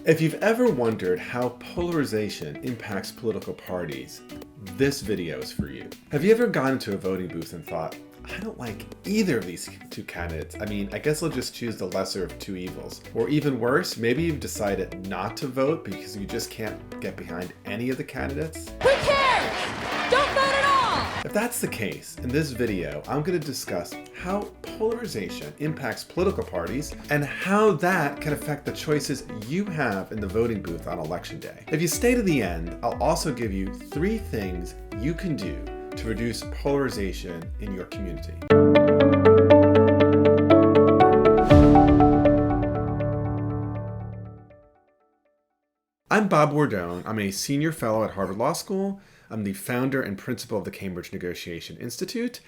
If you've ever wondered how polarization impacts political parties, this video is for you. Have you ever gone into a voting booth and thought, I don't like either of these two candidates. I guess I'll just choose the lesser of two evils. Or even worse, maybe you've decided not to vote because you just can't get behind any of the candidates. Who cares? Don't vote at all! If that's the case, in this video, I'm going to discuss how polarization impacts political parties and how that can affect the choices you have in the voting booth on election day. If you stay to the end, I'll also give you 3 things you can do to reduce polarization in your community. I'm Bob Bordone. I'm a senior fellow at Harvard Law School. I'm the founder and principal of the Cambridge Negotiation Institute.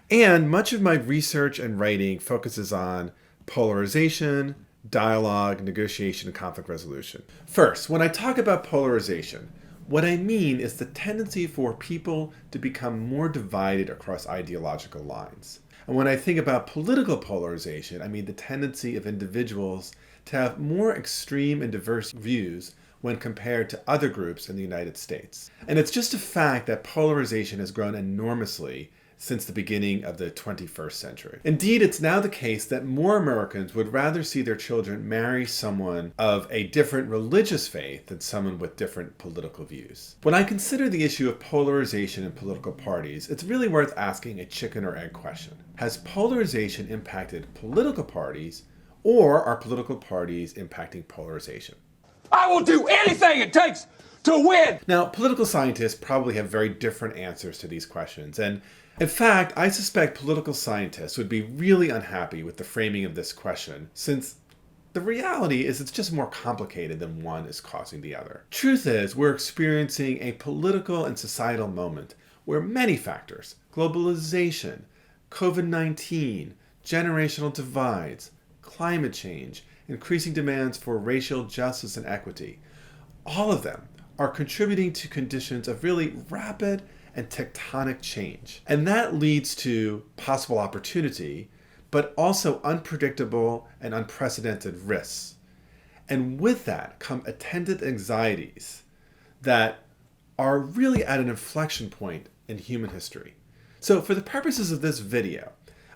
And much of my research and writing focuses on polarization, dialogue, negotiation, and conflict resolution. First, when I talk about polarization, what I mean is the tendency for people to become more divided across ideological lines. And when I think about political polarization, I mean the tendency of individuals to have more extreme and diverse views when compared to other groups in the United States. And it's just a fact that polarization has grown enormously since the beginning of the 21st century. Indeed, it's now the case that more Americans would rather see their children marry someone of a different religious faith than someone with different political views. When I consider the issue of polarization in political parties, it's really worth asking a chicken or egg question. Has polarization impacted political parties, or are political parties impacting polarization? I will do anything it takes to win! Now, political scientists probably have very different answers to these questions, and in fact, I suspect political scientists would be really unhappy with the framing of this question, since the reality is it's just more complicated than one is causing the other. Truth is, we're experiencing a political and societal moment where many factors, globalization, COVID-19, generational divides, climate change, increasing demands for racial justice and equity, all of them are contributing to conditions of really rapid and tectonic change. And that leads to possible opportunity, but also unpredictable and unprecedented risks. And with that come attendant anxieties that are really at an inflection point in human history. So for the purposes of this video,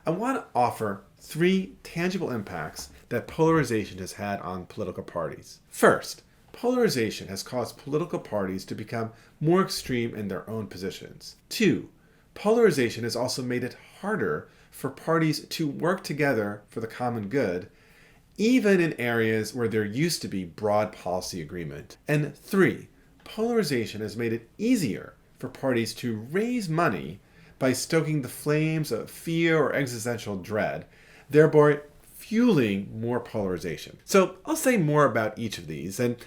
I want to offer 3 tangible impacts that polarization has had on political parties. First, polarization has caused political parties to become more extreme in their own positions. 2, polarization has also made it harder for parties to work together for the common good, even in areas where there used to be broad policy agreement. And 3, polarization has made it easier for parties to raise money by stoking the flames of fear or existential dread, thereby fueling more polarization. So I'll say more about each of these, and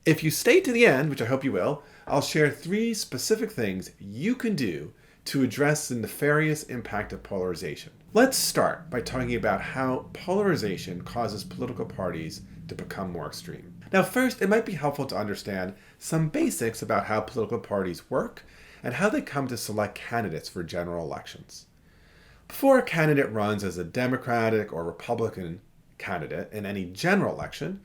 if you stay to the end, which I hope you will, I'll share 3 specific things you can do to address the nefarious impact of polarization. Let's start by talking about how polarization causes political parties to become more extreme. Now first, it might be helpful to understand some basics about how political parties work and how they come to select candidates for general elections. Before a candidate runs as a Democratic or Republican candidate in any general election,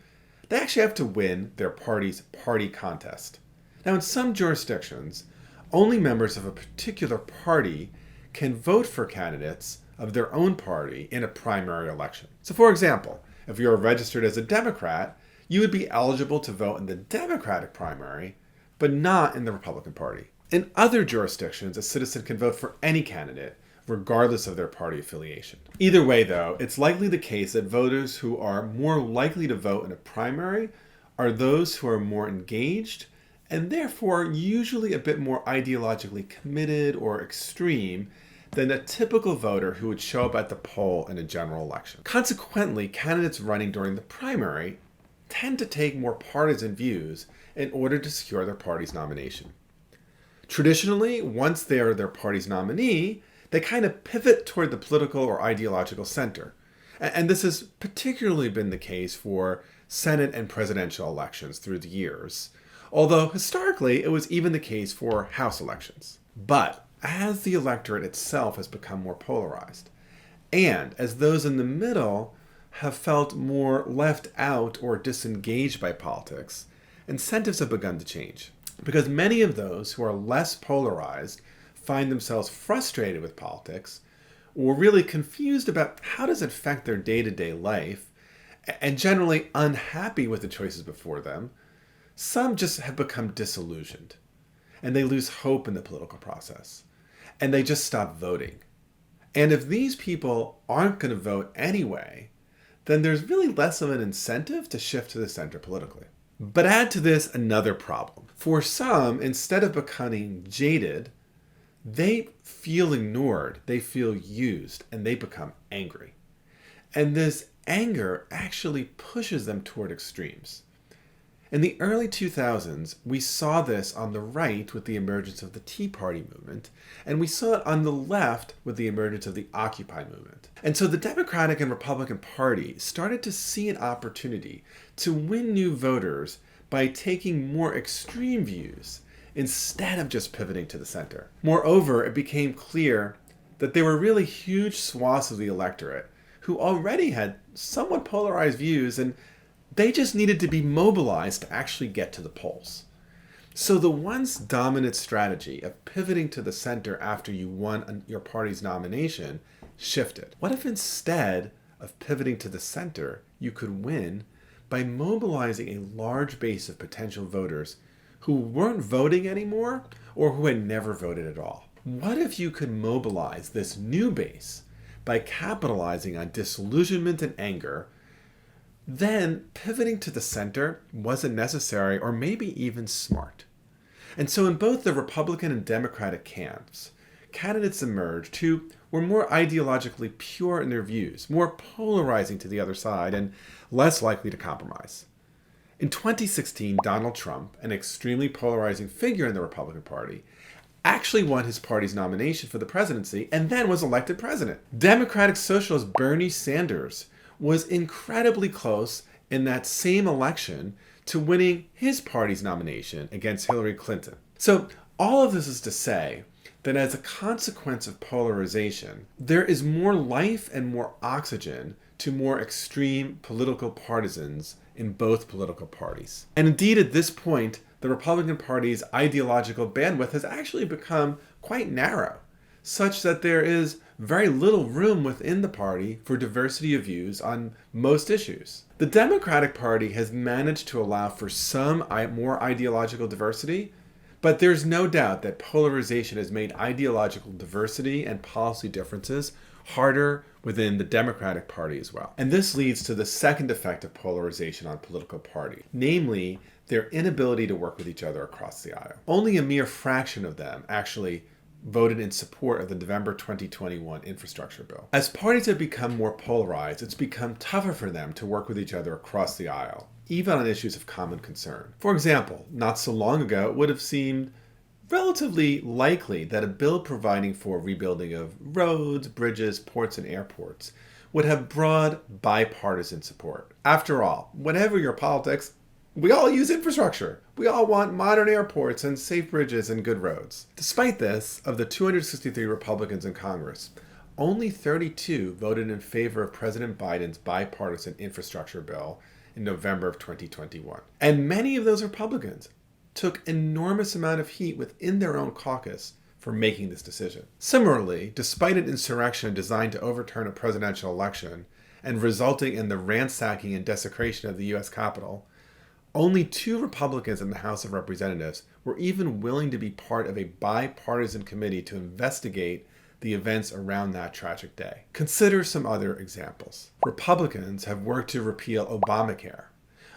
they actually have to win their party's party contest. Now, in some jurisdictions, only members of a particular party can vote for candidates of their own party in a primary election. So, for example, if you're registered as a Democrat, you would be eligible to vote in the Democratic primary, but not in the Republican Party. In other jurisdictions, a citizen can vote for any candidate, regardless of their party affiliation. Either way, though, it's likely the case that voters who are more likely to vote in a primary are those who are more engaged and therefore usually a bit more ideologically committed or extreme than a typical voter who would show up at the poll in a general election. Consequently, candidates running during the primary tend to take more partisan views in order to secure their party's nomination. Traditionally, once they are their party's nominee, they kind of pivot toward the political or ideological center. And this has particularly been the case for Senate and presidential elections through the years, although historically it was even the case for House elections. But as the electorate itself has become more polarized, and as those in the middle have felt more left out or disengaged by politics, incentives have begun to change. Because many of those who are less polarized find themselves frustrated with politics or really confused about how does it affect their day-to-day life and generally unhappy with the choices before them, some just have become disillusioned and they lose hope in the political process and they just stop voting. And if these people aren't going to vote anyway, then there's really less of an incentive to shift to the center politically. But add to this another problem. For some, instead of becoming jaded, they feel ignored, they feel used, and they become angry. And this anger actually pushes them toward extremes. In the early 2000s, we saw this on the right with the emergence of the Tea Party movement, and we saw it on the left with the emergence of the Occupy movement. And so the Democratic and Republican Party started to see an opportunity to win new voters by taking more extreme views instead of just pivoting to the center. Moreover, it became clear that there were really huge swaths of the electorate who already had somewhat polarized views, and they just needed to be mobilized to actually get to the polls. So the once dominant strategy of pivoting to the center after you won your party's nomination shifted. What if instead of pivoting to the center, you could win by mobilizing a large base of potential voters who weren't voting anymore or who had never voted at all? What if you could mobilize this new base by capitalizing on disillusionment and anger? Then pivoting to the center wasn't necessary or maybe even smart. And so in both the Republican and Democratic camps, candidates emerged who were more ideologically pure in their views, more polarizing to the other side, and less likely to compromise. In 2016, Donald Trump, an extremely polarizing figure in the Republican Party, actually won his party's nomination for the presidency and then was elected president. Democratic socialist Bernie Sanders was incredibly close in that same election to winning his party's nomination against Hillary Clinton. So all of this is to say that as a consequence of polarization, there is more life and more oxygen to more extreme political partisans in both political parties. And indeed, at this point, the Republican Party's ideological bandwidth has actually become quite narrow, such that there is very little room within the party for diversity of views on most issues. The Democratic Party has managed to allow for some more ideological diversity, but there's no doubt that polarization has made ideological diversity and policy differences harder within the Democratic Party as well. And this leads to the second effect of polarization on political parties, namely their inability to work with each other across the aisle. Only a mere fraction of them actually voted in support of the November 2021 infrastructure bill. As parties have become more polarized, it's become tougher for them to work with each other across the aisle, even on issues of common concern. For example, not so long ago, it would have seemed relatively likely that a bill providing for rebuilding of roads, bridges, ports, and airports would have broad bipartisan support. After all, whatever your politics, we all use infrastructure. We all want modern airports and safe bridges and good roads. Despite this, of the 263 Republicans in Congress, only 32 voted in favor of President Biden's bipartisan infrastructure bill in November of 2021. And many of those Republicans took enormous amount of heat within their own caucus for making this decision. Similarly, despite an insurrection designed to overturn a presidential election and resulting in the ransacking and desecration of the U.S. Capitol, only 2 Republicans in the House of Representatives were even willing to be part of a bipartisan committee to investigate the events around that tragic day. Consider some other examples. Republicans have worked to repeal Obamacare,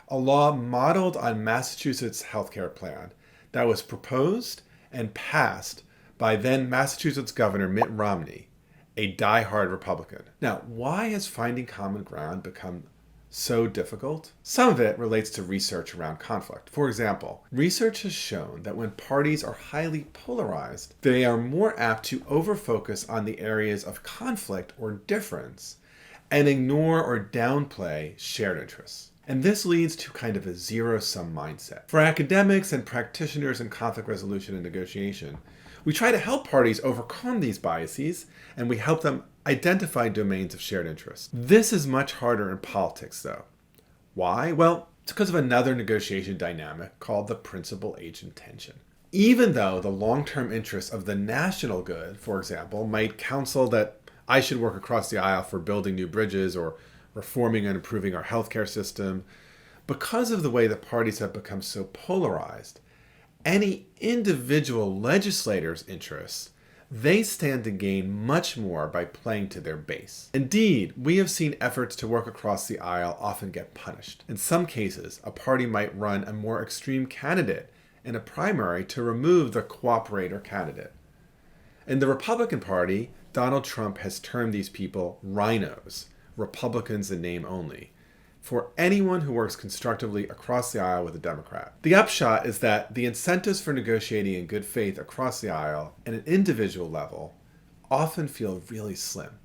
a law modeled on Massachusetts' healthcare plan that was proposed and passed by then Massachusetts Governor Mitt Romney, a diehard Republican. Now, why has finding common ground become so difficult? Some of it relates to research around conflict. For example, research has shown that when parties are highly polarized, they are more apt to overfocus on the areas of conflict or difference and ignore or downplay shared interests. And this leads to kind of a zero-sum mindset. For academics and practitioners in conflict resolution and negotiation, We try to help parties overcome these biases, and we help them identify domains of shared interest. This is much harder in politics, though. Why? Well, it's because of another negotiation dynamic called the principal-agent tension. Even though the long-term interests of the national good, for example, might counsel that I should work across the aisle for building new bridges or reforming and improving our healthcare system, because of the way that parties have become so polarized, any individual legislator's interests, they stand to gain much more by playing to their base. Indeed, we have seen efforts to work across the aisle often get punished. In some cases, a party might run a more extreme candidate in a primary to remove the cooperator candidate. In the Republican Party, Donald Trump has termed these people rhinos, Republicans in name only, for anyone who works constructively across the aisle with a Democrat. The upshot is that the incentives for negotiating in good faith across the aisle at an individual level often feel really slim.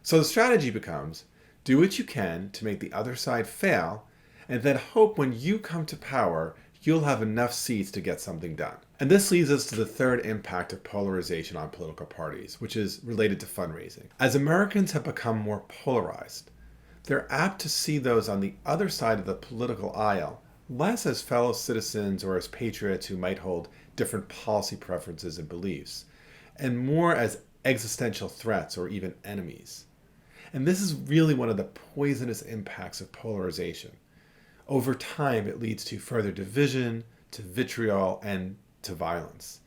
So the strategy becomes, do what you can to make the other side fail, and then hope when you come to power, you'll have enough seats to get something done. And this leads us to the third impact of polarization on political parties, which is related to fundraising. As Americans have become more polarized, they're apt to see those on the other side of the political aisle less as fellow citizens or as patriots who might hold different policy preferences and beliefs, and more as existential threats or even enemies. And this is really one of the poisonous impacts of polarization. Over time, it leads to further division, to vitriol, and to violence.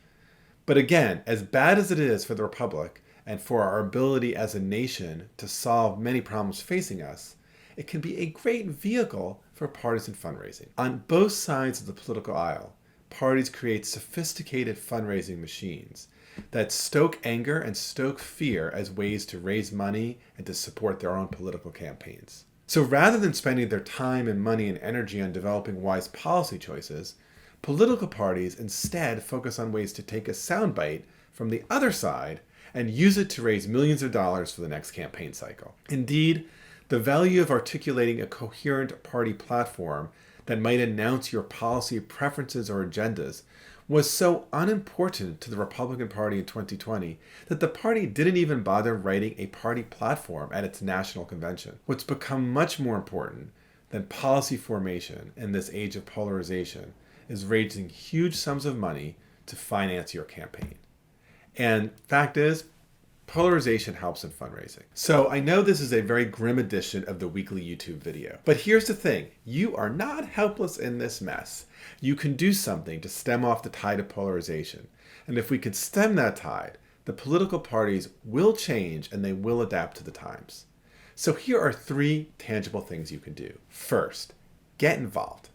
But again, as bad as it is for the Republic and for our ability as a nation to solve many problems facing us, it can be a great vehicle for partisan fundraising. On both sides of the political aisle, parties create sophisticated fundraising machines that stoke anger and stoke fear as ways to raise money and to support their own political campaigns. So rather than spending their time and money and energy on developing wise policy choices, political parties instead focus on ways to take a soundbite from the other side and use it to raise millions of dollars for the next campaign cycle. Indeed, the value of articulating a coherent party platform that might announce your policy preferences or agendas was so unimportant to the Republican Party in 2020 that the party didn't even bother writing a party platform at its national convention. What's become much more important than policy formation in this age of polarization is raising huge sums of money to finance your campaign. And fact is, polarization helps in fundraising. So I know this is a very grim edition of the weekly YouTube video, but here's the thing, you are not helpless in this mess. You can do something to stem off the tide of polarization. And if we could stem that tide, the political parties will change and they will adapt to the times. So here are 3 tangible things you can do. First, get involved.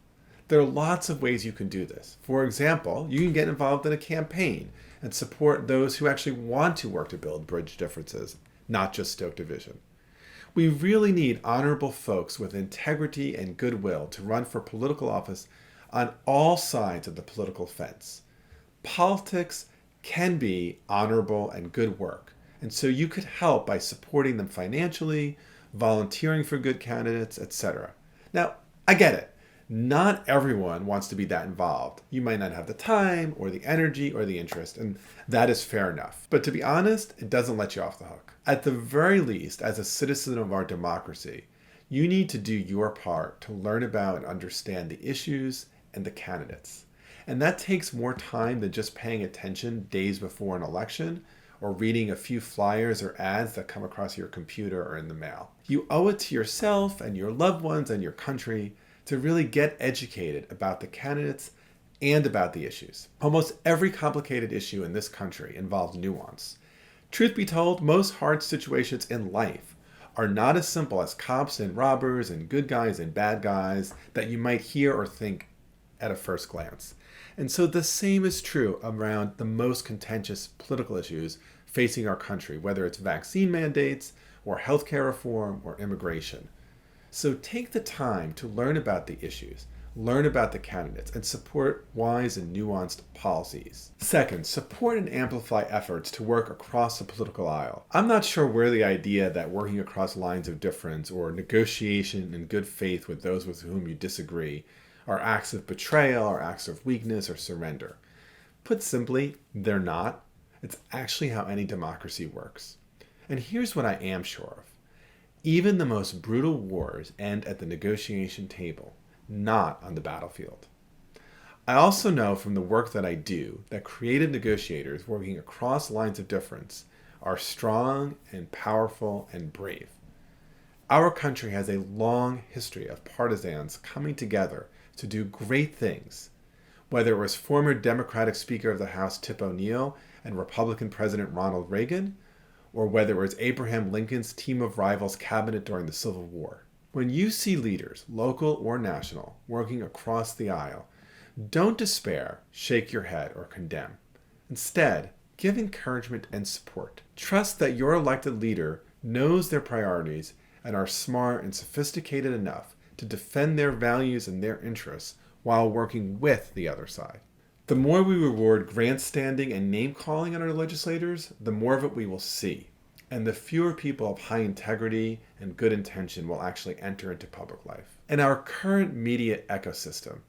There are lots of ways you can do this. For example, you can get involved in a campaign and support those who actually want to work to build bridge differences, not just stoke division. We really need honorable folks with integrity and goodwill to run for political office on all sides of the political fence. Politics can be honorable and good work, and so you could help by supporting them financially, volunteering for good candidates, etc. Now, I get it. Not everyone wants to be that involved. You might not have the time or the energy or the interest, and that is fair enough. But to be honest, it doesn't let you off the hook. At the very least, as a citizen of our democracy, you need to do your part to learn about and understand the issues and the candidates. And that takes more time than just paying attention days before an election or reading a few flyers or ads that come across your computer or in the mail. You owe it to yourself and your loved ones and your country to really get educated about the candidates and about the issues. Almost every complicated issue in this country involves nuance. Truth be told, most hard situations in life are not as simple as cops and robbers and good guys and bad guys that you might hear or think at a first glance. And so the same is true around the most contentious political issues facing our country, whether it's vaccine mandates or healthcare reform or immigration. So take the time to learn about the issues, learn about the candidates, and support wise and nuanced policies. Second, support and amplify efforts to work across the political aisle. I'm not sure where the idea that working across lines of difference or negotiation in good faith with those with whom you disagree are acts of betrayal or acts of weakness or surrender. Put simply, they're not. It's actually how any democracy works. And here's what I am sure of. Even the most brutal wars end at the negotiation table, not on the battlefield. I also know from the work that I do that creative negotiators working across lines of difference are strong and powerful and brave. Our country has a long history of partisans coming together to do great things, whether it was former Democratic Speaker of the House Tip O'Neill and Republican President Ronald Reagan, or whether it was Abraham Lincoln's team of rivals cabinet during the Civil War. When you see leaders, local or national, working across the aisle, don't despair, shake your head, or condemn. Instead, give encouragement and support. Trust that your elected leader knows their priorities and are smart and sophisticated enough to defend their values and their interests while working with the other side. The more we reward grandstanding and name-calling on our legislators, the more of it we will see, and the fewer people of high integrity and good intention will actually enter into public life. In our current media ecosystem,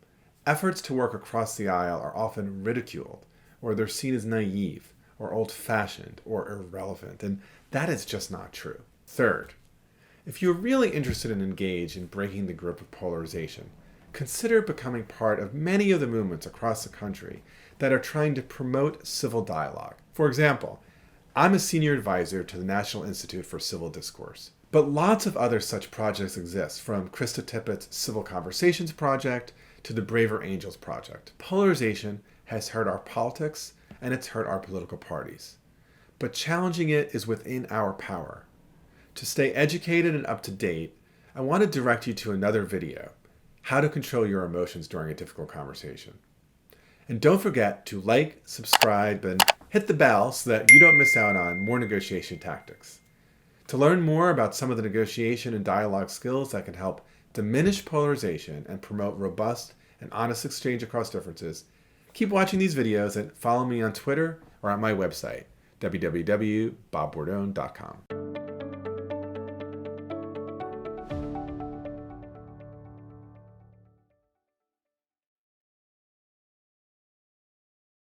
efforts to work across the aisle are often ridiculed, or they're seen as naive, or old-fashioned, or irrelevant, and that is just not true. Third, if you're really interested and engaged in breaking the grip of polarization, consider becoming part of many of the movements across the country that are trying to promote civil dialogue. For example, I'm a senior advisor to the National Institute for Civil Discourse. But lots of other such projects exist, from Krista Tippett's Civil Conversations Project to the Braver Angels Project. Polarization has hurt our politics and it's hurt our political parties. But challenging it is within our power. To stay educated and up to date, I want to direct you to another video, How to Control Your Emotions During a Difficult Conversation. And don't forget to like, subscribe, and hit the bell so that you don't miss out on more negotiation tactics. To learn more about some of the negotiation and dialogue skills that can help diminish polarization and promote robust and honest exchange across differences, keep watching these videos and follow me on Twitter or on my website, www.bobbordone.com.